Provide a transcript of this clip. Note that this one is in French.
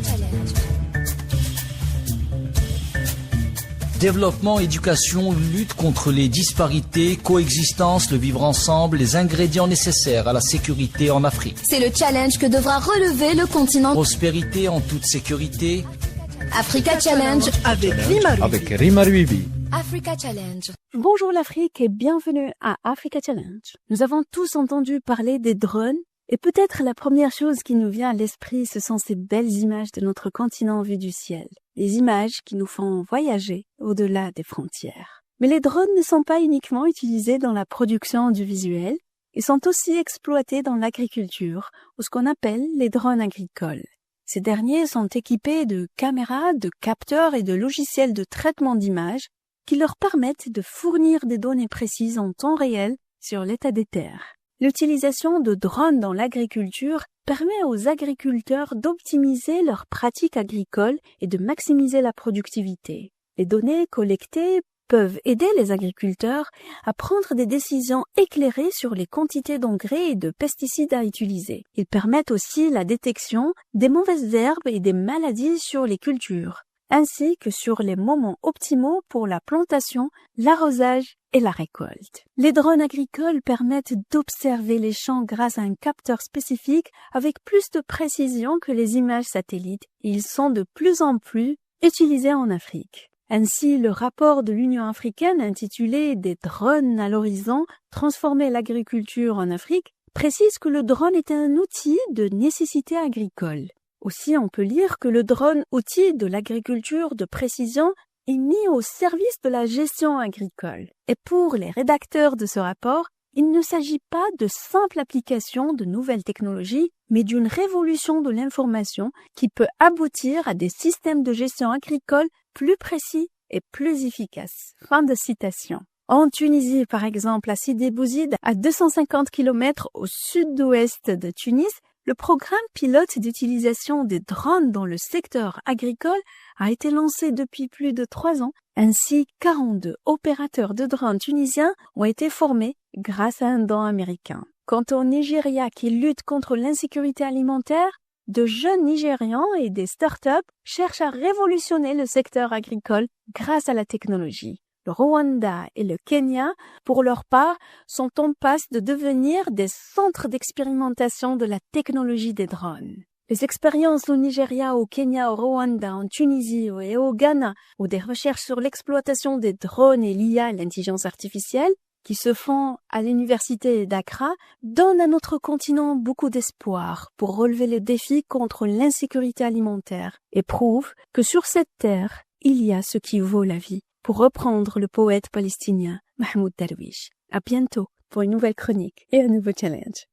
Challenge. Développement, éducation, lutte contre les disparités, coexistence, le vivre ensemble, les ingrédients nécessaires à la sécurité en Afrique. C'est le challenge que devra relever le continent. Prospérité en toute sécurité. Africa Challenge avec Rima Ruibi. Africa Challenge. Bonjour l'Afrique et bienvenue à Africa Challenge. Nous avons tous entendu parler des drones et peut-être la première chose qui nous vient à l'esprit, ce sont ces belles images de notre continent vu du ciel. Des images qui nous font voyager au-delà des frontières. Mais les drones ne sont pas uniquement utilisés dans la production du visuel, ils sont aussi exploités dans l'agriculture, ou ce qu'on appelle les drones agricoles. Ces derniers sont équipés de caméras, de capteurs et de logiciels de traitement d'images qui leur permettent de fournir des données précises en temps réel sur l'état des terres. L'utilisation de drones dans l'agriculture permet aux agriculteurs d'optimiser leurs pratiques agricoles et de maximiser la productivité. Les données collectées peuvent aider les agriculteurs à prendre des décisions éclairées sur les quantités d'engrais et de pesticides à utiliser. Ils permettent aussi la détection des mauvaises herbes et des maladies sur les cultures, ainsi que sur les moments optimaux pour la plantation, l'arrosage et la récolte. Les drones agricoles permettent d'observer les champs grâce à un capteur spécifique avec plus de précision que les images satellites et ils sont de plus en plus utilisés en Afrique. Ainsi, le rapport de l'Union africaine intitulé « Des drones à l'horizon, transformer l'agriculture en Afrique » précise que le drone est un outil de nécessité agricole. Aussi, on peut lire que le drone, outil de l'agriculture de précision, est mis au service de la gestion agricole. Et pour les rédacteurs de ce rapport, il ne s'agit pas de simple application de nouvelles technologies, mais d'une révolution de l'information qui peut aboutir à des systèmes de gestion agricole plus précis et plus efficaces. Fin de citation. En Tunisie, par exemple, à Sidi Bouzid, à 250 km au sud-ouest de Tunis, le programme pilote d'utilisation des drones dans le secteur agricole a été lancé depuis plus de 3 ans. Ainsi, 42 opérateurs de drones tunisiens ont été formés grâce à un don américain. Quant au Nigeria qui lutte contre l'insécurité alimentaire, de jeunes Nigérians et des startups cherchent à révolutionner le secteur agricole grâce à la technologie. Le Rwanda et le Kenya, pour leur part, sont en passe de devenir des centres d'expérimentation de la technologie des drones. Les expériences au Nigeria, au Kenya, au Rwanda, en Tunisie et au Ghana, où des recherches sur l'exploitation des drones et l'IA, l'intelligence artificielle, qui se font à l'université d'Accra, donnent à notre continent beaucoup d'espoir pour relever les défis contre l'insécurité alimentaire et prouvent que sur cette terre, il y a ce qui vaut la vie. Pour reprendre le poète palestinien Mahmoud Darwish. À bientôt pour une nouvelle chronique et un nouveau challenge.